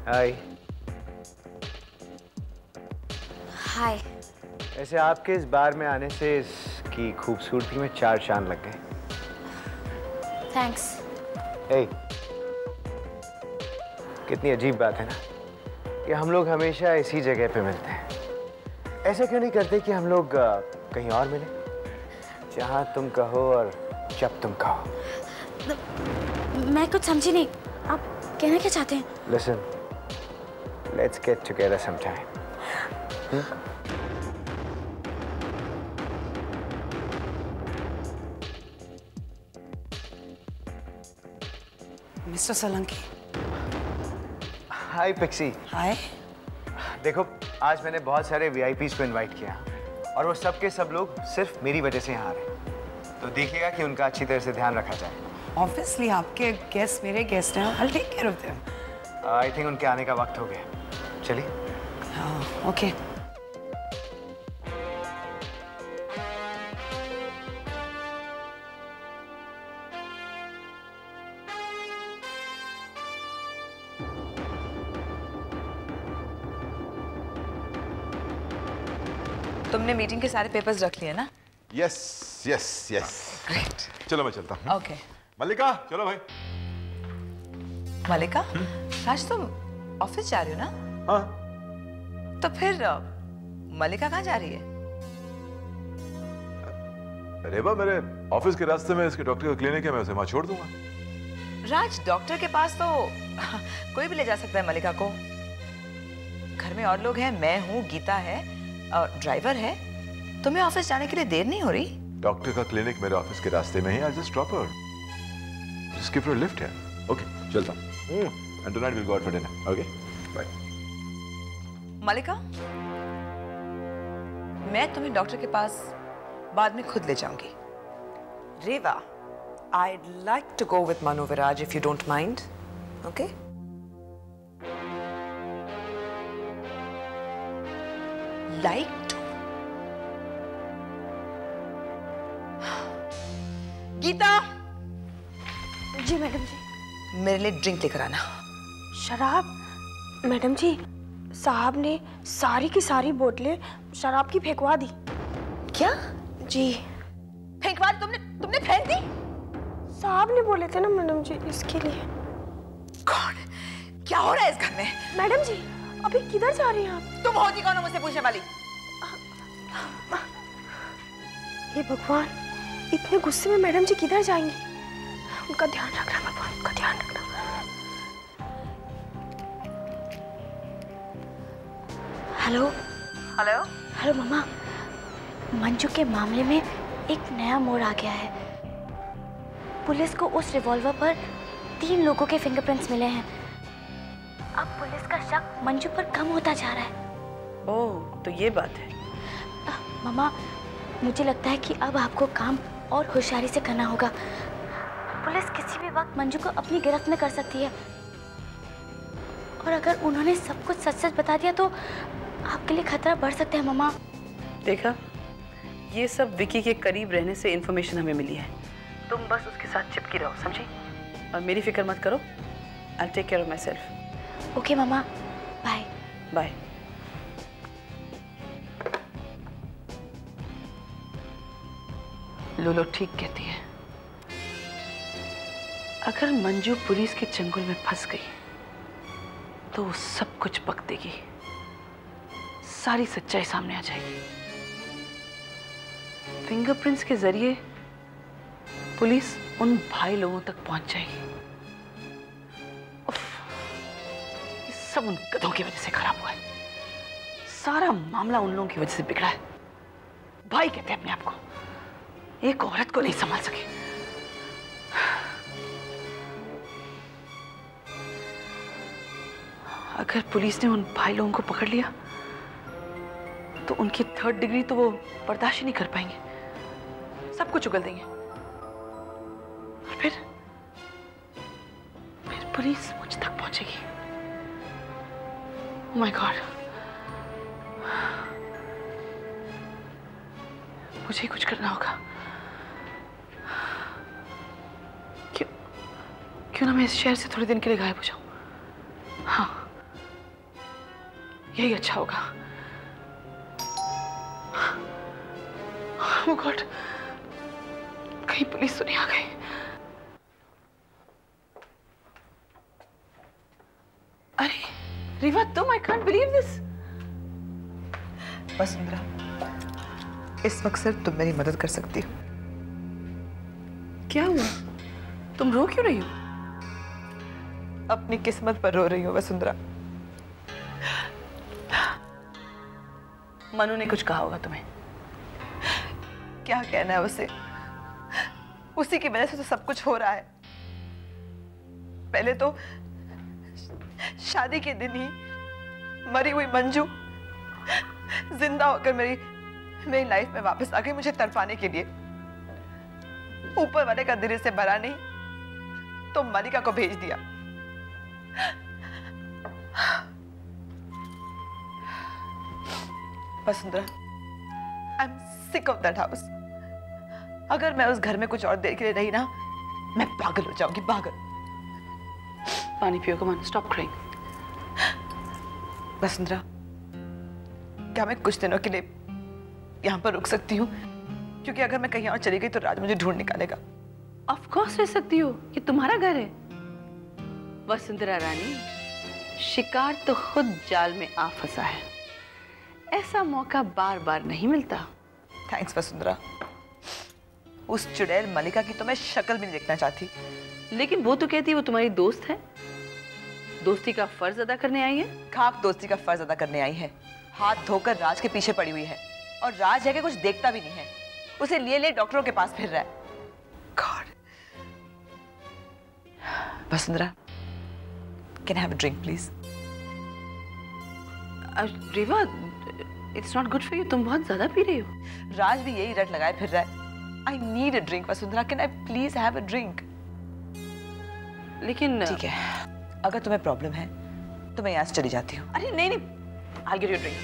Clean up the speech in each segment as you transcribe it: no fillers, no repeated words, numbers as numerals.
हाय। हाय। ऐसे आपके इस बार में आने से इसकी खूबसूरती में 4 चांद लग गए। थैंक्स। हे, कितनी अजीब बात है ना कि हम लोग हमेशा इसी जगह पे मिलते हैं। ऐसा क्यों नहीं करते कि हम लोग कहीं और मिलें, जहां तुम कहो और जब तुम कहो। मैं कुछ समझी नहीं, आप कहना क्या चाहते हैं? Listen, let's get together sometime. Mister Solanki. Hi Pixie. Hi. देखो, आज मैंने बहुत सारे VIPs को इनवाइट किया और वो सब के सब लोग सिर्फ मेरी वजह से यहाँ आ रहे हैं, तो देखिएगा कि उनका अच्छी तरह से ध्यान रखा जाए। ऑब्वियसली आपके गेस्ट मेरे गेस्ट हैं, I'll take care of them. I think उनके आने का वक्त हो गया। चलिए। हाँ, ओके। तुमने मीटिंग के सारे पेपर्स रख लिए ना? Yes yes yes. ग्रेट। चलो मैं चलता हूँ। ओके। मल्लिका चलो भाई। मल्लिका, राज तुम ऑफिस जा रही हो ना? हाँ। तो फिर मल्लिका कहाँ जा रही है? रेबा, मेरे ऑफिस के रास्ते में इसके डॉक्टर का क्लिनिक है, मैं उसे वहां छोड़ दूंगा। राज, डॉक्टर के पास तो कोई भी ले जा सकता है मल्लिका को। घर में और लोग हैं, मैं हूँ, गीता है और ड्राइवर है। तुम्हें ऑफिस जाने के लिए देर नहीं हो रही? डॉक्टर का क्लिनिक मेरे ऑफिस के रास्ते में ही। I just drop her, just give her a lift है। ओके, चलता हूँ। And tonight will go out for dinner. Okay, bye. Mallika, मैं तुम्हें डॉक्टर के पास बाद में खुद ले जाऊंगी। रेवा, I'd like to go with Manu Viraj if you don't mind. Okay? Like Geeta. जी मैडम जी। मेरे लिए ड्रिंक लेकर आना। शराब? मैडम जी, साहब ने सारी की सारी बोतलें शराब की फेंकवा दी। क्या? जी। फेंकवा दी? तुमने फेंक दी? साहब ने बोले थे ना मैडम जी, इसके लिए। कौन? क्या हो रहा है इस घर में? मैडम जी, अभी किधर जा रही हैं आप? तुम होती कौन हो मुझसे पूछने वाली? हे भगवान, इतने गुस्से में मैडम जी किधर जाएंगी? उनका ध्यान रखना भगवान, उनका ध्यान रखना। Hello hello. हेलो मम्मा, मंजू के मामले में एक नया मोड़ आ गया है। पुलिस को उस रिवॉल्वर पर 3 लोगों के फिंगरप्रिंट्स मिले हैं। अब पुलिस का शक मंजू पर कम होता जा रहा है। ओह, तो ये बात है। मम्मा, मुझे लगता है कि अब आपको काम और होशियारी से करना होगा। पुलिस किसी भी वक्त मंजू को अपनी गिरफ्त में कर सकती है, और अगर उन्होंने सब कुछ सच सच बता दिया तो आपके लिए खतरा बढ़ सकता है। मम्मा, देखा, ये सब विकी के करीब रहने से इन्फॉर्मेशन हमें मिली है। तुम बस उसके साथ चिपकी रहो, समझी? और मेरी फिक्र मत करो। I'll take care of myself. Okay मम्मा, बाय। बाय। लोलो ठीक कहती है। अगर मंजू पुलिस के चंगुल में फंस गई तो वो सब कुछ बक देगी, सारी सच्चाई सामने आ जाएगी। फिंगरप्रिंट्स के जरिए पुलिस उन भाई लोगों तक पहुंच जाएगी। उफ, ये सब उन गधों की वजह से खराब हुआ है। सारा मामला उन लोगों की वजह से बिगड़ा है। भाई कहते हैं अपने आप को, एक औरत को नहीं संभाल सके। अगर पुलिस ने उन भाई लोगों को पकड़ लिया तो उनकी 3rd डिग्री तो वो बर्दाश्त ही नहीं कर पाएंगे, सब कुछ उगल देंगे। और फिर पुलिस मुझ तक पहुंचेगी। ओह माय गॉड, मुझे ही कुछ करना होगा। क्यों क्यों ना मैं इस शहर से थोड़े दिन के लिए गायब हो जाऊं। हाँ, यही अच्छा होगा। ओह गॉड, कहीं पुलिस तो नहीं आ गई। अरे रीवा, तुम, I can't believe this. Vasundhara, इस वक्त सिर्फ तुम मेरी मदद कर सकती हो। क्या हुआ? तुम रो क्यों रही हो? अपनी किस्मत पर रो रही हो वसुंधरा। मनु ने कुछ कहा होगा तुम्हें। क्या कहना है उसे? उसी की वजह से तो सब कुछ हो रहा है। पहले तो शादी के दिन ही मरी हुई मंजू जिंदा होकर मेरी लाइफ में वापस आ गई मुझे तड़पाने के लिए। ऊपर वाले का दिल से भरा नहीं तो मलिका को भेज दिया। Vasundhara, I am sick of that house. अगर मैं उस घर में कुछ और देर के लिए रही ना, मैं पागल हो जाऊंगी, पागल। पानी पियो, come on, stop crying. Vasundhara, क्या मैं कुछ दिनों के लिए यहाँ पर रुक सकती हूँ? क्योंकि अगर मैं कहीं और चली गई तो राज मुझे ढूंढ निकालेगा। ऑफ कोर्स रह सकती हो, ये तुम्हारा घर है। वसुंधरा रानी, शिकार तो खुद जाल में आ फंसा है। ऐसा मौका बार बार नहीं मिलता। थैंक्स वसुंधरा। उस चुड़ैल मलिका की तो मैं शक्ल भी नहीं देखना चाहती। लेकिन वो तो कहती है वो तुम्हारी दोस्त है, दोस्ती का फर्ज अदा करने आई है। खाक दोस्ती का फर्ज अदा करने आई है। हाथ धोकर राज के पीछे पड़ी हुई है और राज है कि कुछ देखता भी नहीं है। उसे लिए डॉक्टरों के पास फिर रहा है। God. Vasundhara, can I have a drink please? Rewa, it's not good for you. तुम बहुत ज्यादा पी रही हो। राज भी यही रट लगाए फिर रहा है। I need a drink Vasundhara, can I please have a drink? लेकिन ठीक है, अगर तुम्हें प्रॉब्लम है तो मैं यहाँ से चली जाती हूँ। अरे नहीं नहीं, I'll get you a drink।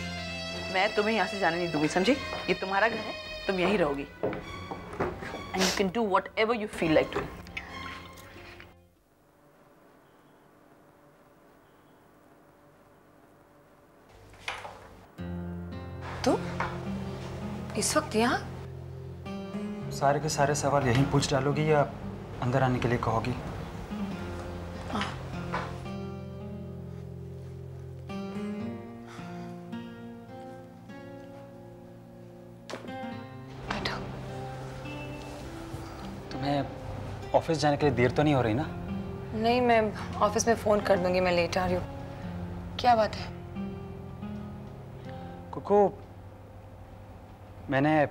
मैं तुम्हें यहाँ से जाने नहीं दूंगी, समझी? ये तुम्हारा घर है, तुम यहीं रहोगी। And you can do whatever you feel like doing। तू इस वक्त यहाँ? सारे के सारे सवाल यहीं पूछ डालोगी या अंदर आने के लिए कहोगी? तुम्हें ऑफिस जाने के लिए देर तो नहीं हो रही ना? नहीं, मैं ऑफिस में फोन कर दूंगी, मैं लेट आ रही हूँ। क्या बात है? कुकू, मैंने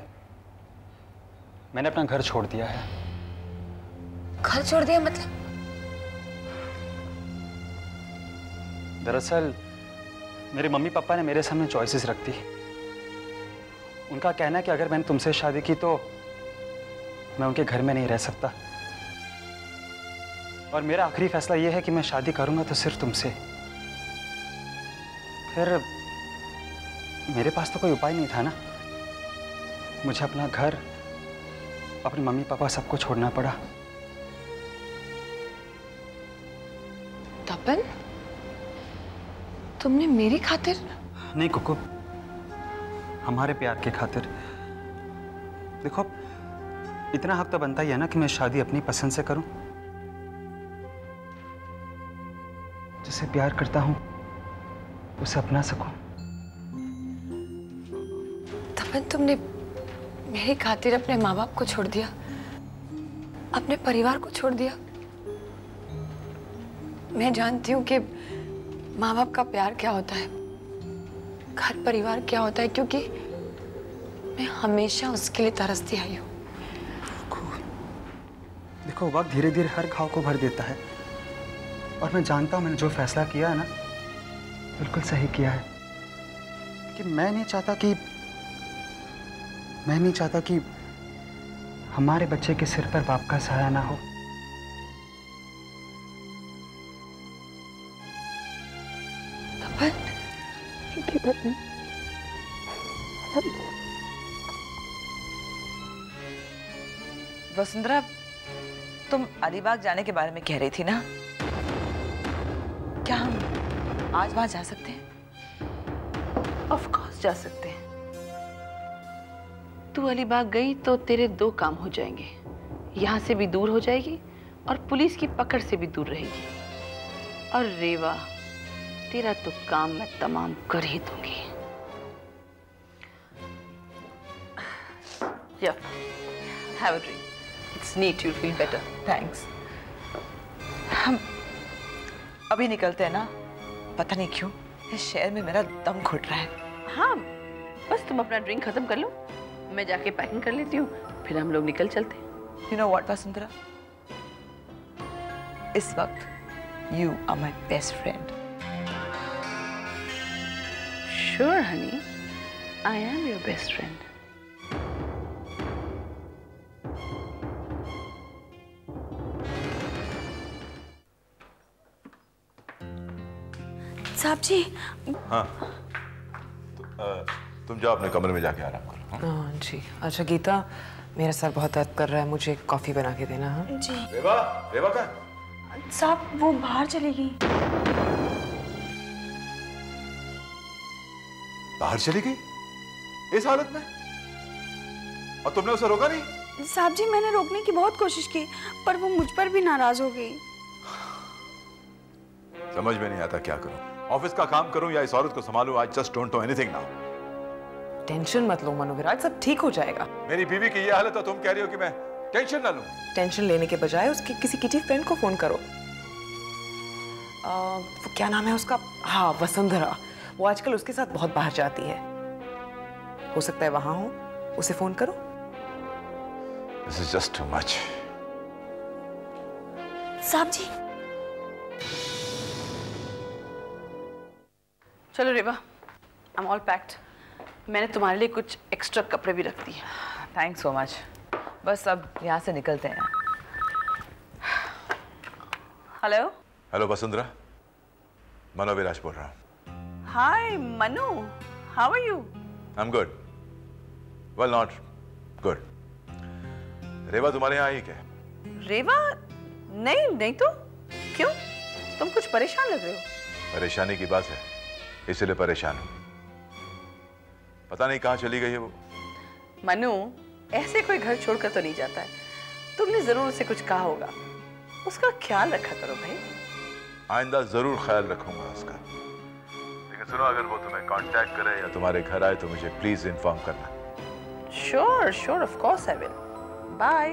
अपना घर छोड़ दिया है। घर छोड़ दिया मतलब? दरअसल मेरे मम्मी पापा ने मेरे सामने चॉइसेस रख दी। उनका कहना है कि अगर मैंने तुमसे शादी की तो मैं उनके घर में नहीं रह सकता, और मेरा आखिरी फैसला यह है कि मैं शादी करूंगा तो सिर्फ तुमसे। फिर मेरे पास तो कोई उपाय नहीं था ना। मुझे अपना घर, अपने मम्मी पापा सबको छोड़ना पड़ा। तपन, तुमने मेरी खातिर? नहीं कुकू, हमारे प्यार की खातिर। देखो, इतना हक तो बनता ही है ना कि मैं शादी अपनी पसंद से करूं। जिसे प्यार करता हूं उसे अपना सकूं। तपन, तुमने मेरी खातिर अपने माँ बाप को छोड़ दिया, अपने परिवार को छोड़ दिया। मैं जानती हूँ कि माँ बाप का प्यार क्या होता है, घर परिवार क्या होता है, क्योंकि मैं हमेशा उसके लिए तरसती आई हूँ। देखो, वक्त धीरे धीरे हर घाव को भर देता है, और मैं जानता हूं मैंने जो फैसला किया है ना, बिल्कुल सही किया है। कि मैं नहीं चाहता कि हमारे बच्चे के सिर पर बाप का साया ना हो। वसुंधरा, तुम अलीबाग जाने के बारे में कह रही थी ना? क्या हम आज वहां जा सकते हैं? ऑफ कोर्स जा सकते हैं। तू अलीबाग गई तो तेरे 2 काम हो जाएंगे, यहाँ से भी दूर हो जाएगी और पुलिस की पकड़ से भी दूर रहेगी। और रेवा, तेरा तो काम मैं तमाम कर ही दूंगी। Yeah, have a drink. It's neat, you'll feel better. Thanks. हम अभी निकलते हैं ना? पता नहीं क्यों इस शहर में मेरा दम घुट रहा है। हाँ, बस तुम अपना ड्रिंक खत्म कर लो, मैं जाके पैकिंग कर लेती हूँ, फिर हम लोग निकल चलते हैं। You know what, Vasundhara? इस वक्त you are my best friend. Sure, honey, I am your best friend. साहब जी। हाँ, तुम जाओ अपने कमरे में जाके आराम करो। हाँ? हाँ जी। अच्छा गीता, मेरा सर बहुत दर्द कर रहा है, मुझे कॉफी बना के देना। हाँ जी रेवा, रेवा कहाँ? साहब, वो बाहर चली गई। बाहर चली गई इस हालत में? और तुमने उसे रोका नहीं? साहब जी, मैंने रोकने की बहुत कोशिश की, पर वो मुझ पर भी नाराज हो गई। समझ में नहीं आता क्या करूं, ऑफिस का काम करूं या इस औरत को संभालूं। I just don't know anything now. Tension मत लो मनोविराज, सब ठीक हो जाएगा। मेरी बीवी की ये हालत है, तुम कह रही हो कि मैं टेंशन ना लूं? टेंशन लेने के बजाय उसके किसी किटी फ्रेंड को फोन करो। वो क्या नाम है उसका? हाँ, वसुंधरा। वो आजकल उसके साथ बहुत बाहर जाती है, हो सकता है वहां हो, उसे फोन करो। This is just too much. साहब जी। चलो रेवा, I'm all packed. मैंने तुम्हारे लिए कुछ एक्स्ट्रा कपड़े भी रख दिए। Thanks so much. बस अब यहाँ से निकलते हैं। हेलो। हेलो वसुंधरा, मनोविराज बोल रहा हूँ। Hi Manu, how are you? I am good. Well, not good. Reva तुम्हारे यहाँ आई क्या? रेवा? नहीं नहीं तो क्यों? तुम कुछ परेशान लग रहे हो। परेशानी की बात है, इसलिए परेशान हूँ। पता नहीं कहाँ चली गई है वो। मनु, ऐसे कोई घर छोड़कर तो नहीं जाता है, तुमने जरूर उसे कुछ कहा होगा, उसका ख्याल रखा करो भाई। आइंदा जरूर ख्याल रखूंगा उसका। लेकिन सुनो, अगर वो तुम्हें कांटेक्ट करे या तुम्हारे घर आए तो मुझे प्लीज इन्फॉर्म करना। Sure sure, of course I will. Bye,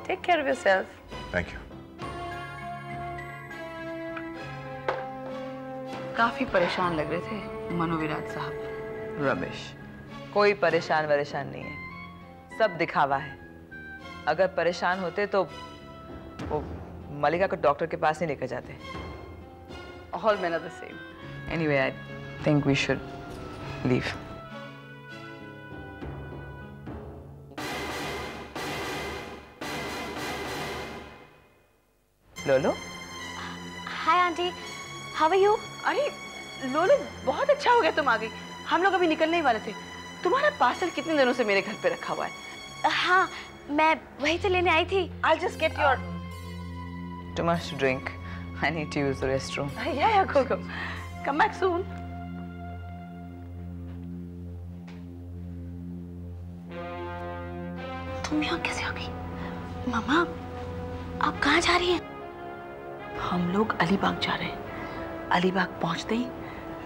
take care of yourself. Thank you. काफी परेशान लग रहे थे मनोविराज साहब। रमेश, कोई परेशान वरेशान नहीं है, सब दिखावा है। अगर परेशान होते तो वो मलिका को डॉक्टर के पास नहीं लेकर जाते। All men are the same. Anyway, I think we should leave. Lolo? Hi aunty, how are you? अरे लोलो, बहुत अच्छा हो गया तुम आ गई। हम लोग अभी निकलने ही वाले थे। तुम्हारा पार्सल कितने दिनों से मेरे घर पे रखा हुआ है? हाँ, मैं वही तो लेने आई थी। I'll just get your Too much to drink. I need to use the restroom. yeah, go. Come back soon. तुम यहाँ कैसे आ गई? मामा, आप कहाँ जा रही हैं? हम लोग अलीबाग जा रहे हैं। अलीबाग पहुंचते ही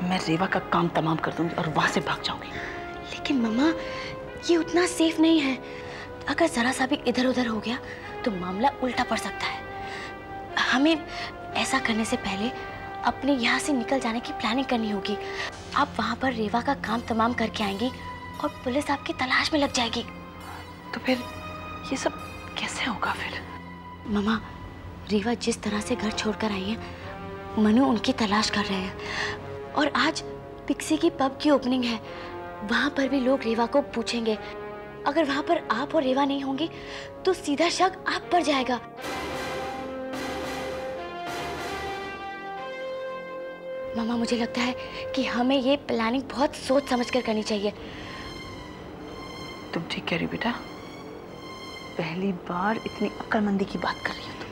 मैं रेवा का काम तमाम कर दूंगी और वहां से भाग जाऊंगी। लेकिन मामा, ये उतना सेफ नहीं है। अगर जरा सा भी इधर उधर हो गया तो मामला उल्टा पड़ सकता है। हमें ऐसा करने से पहले अपने यहाँ से निकल जाने की प्लानिंग करनी होगी। आप वहाँ पर रेवा का काम तमाम करके आएंगी और पुलिस आपकी तलाश में लग जाएगी। तो फिर ये सब कैसे होगा फिर? मामा, रेवा जिस तरह से घर छोड़कर आई है, मनु उनकी तलाश कर रहे हैं। और आज पिक्सी की पब की ओपनिंग है, वहाँ पर भी लोग रेवा को पूछेंगे। अगर वहाँ पर आप और रेवा नहीं होंगी तो सीधा शक आप पर जाएगा। मामा, मुझे लगता है कि हमें ये प्लानिंग बहुत सोच समझ कर करनी चाहिए। तुम ठीक कह रही हो बेटा, पहली बार इतनी अक्लमंदी की बात कर रही हो तुम।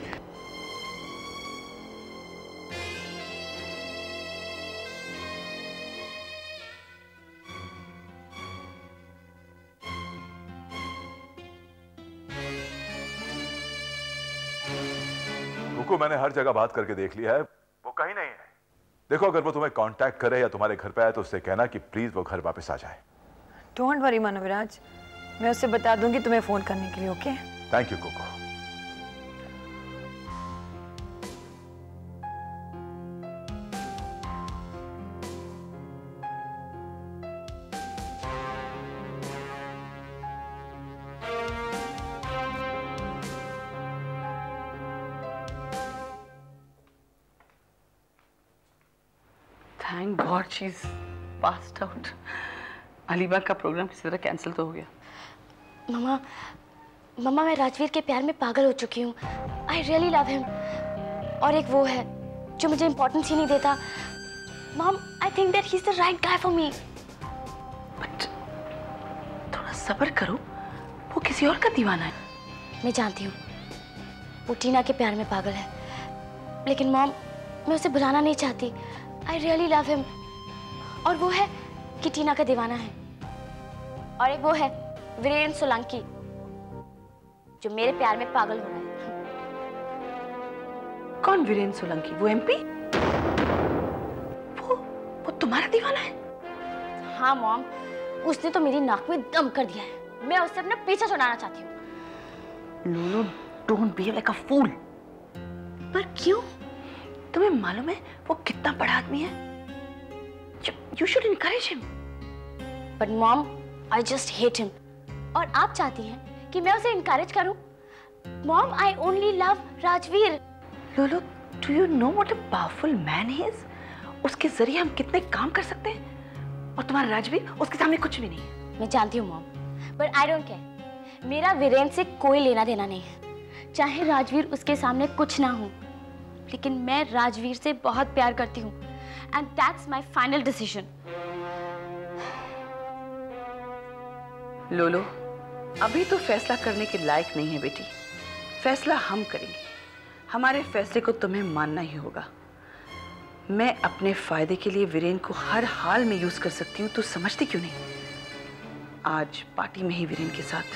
कुकू, मैंने हर जगह बात करके देख लिया है, वो कहीं नहीं है। देखो, अगर वो तुम्हें कांटेक्ट करे या तुम्हारे घर पे आए तो उससे कहना कि प्लीज वो घर वापस आ जाए। डोंट वरी मनोविराज, मैं उससे बता दूंगी तुम्हें फोन करने के लिए। Okay? Thank you Kuku. Thank god she is passed out. Alibag का प्रोग्राम किसी तरह कैंसिल तो हो गया। मम्मा मैं राजवीर के प्यार में पागल हो चुकी हूँ। I really love him. और एक वो है जो मुझे इंपॉर्टेंस ही नहीं देता। Mom, I think that he is the right guy for me. But थोड़ा सब्र करो, वो किसी और का दीवाना है। मैं जानती हूँ वो टीना के प्यार में पागल है, लेकिन मॉम मैं उसे बुलाना नहीं चाहती। I really love him. और वो है कि टीना का दीवाना है। और एक वो है वीरेंद्र सोलंकी जो मेरे प्यार में पागल हो रहा है। कौन वीरेंद्र सोलंकी? वो एमपी? वो तुम्हारा दीवाना है? हाँ मॉम, उसने तो मेरी नाक में दम कर दिया है। मैं उससे अपना पीछा छुड़ाना चाहती हूँ। लोलो, डोंट बी लाइक अ फूल। पर क्यों? तुम्हें मालूम है वो कितना बड़ा आदमी है? You should encourage him. But mom, I just hate him. और आप चाहती हैं कि मैं उसे encourage करूं? Mom, I only love Rajveer. लोलो, do you know what a powerful man he is? उसके जरिए हम कितने काम कर सकते हैं, और तुम्हारा राजवीर उसके सामने कुछ भी नहीं है। मैं जानती हूँ mom, but I don't care। मेरा वीरेंद्र से कोई लेना देना नहीं है। चाहे राजवीर उसके सामने कुछ ना हो, लेकिन मैं राजवीर से बहुत प्यार करती हूँ। And that's my final decision. लोलो, अभी तो फैसला करने के लायक नहीं है बेटी। फैसला हम करेंगे। हमारे फैसले को तुम्हें मानना ही होगा। मैं अपने फायदे के लिए वीरेंद्र को हर हाल में यूज कर सकती हूँ, तो समझती क्यों नहीं? आज पार्टी में ही वीरेंद्र के साथ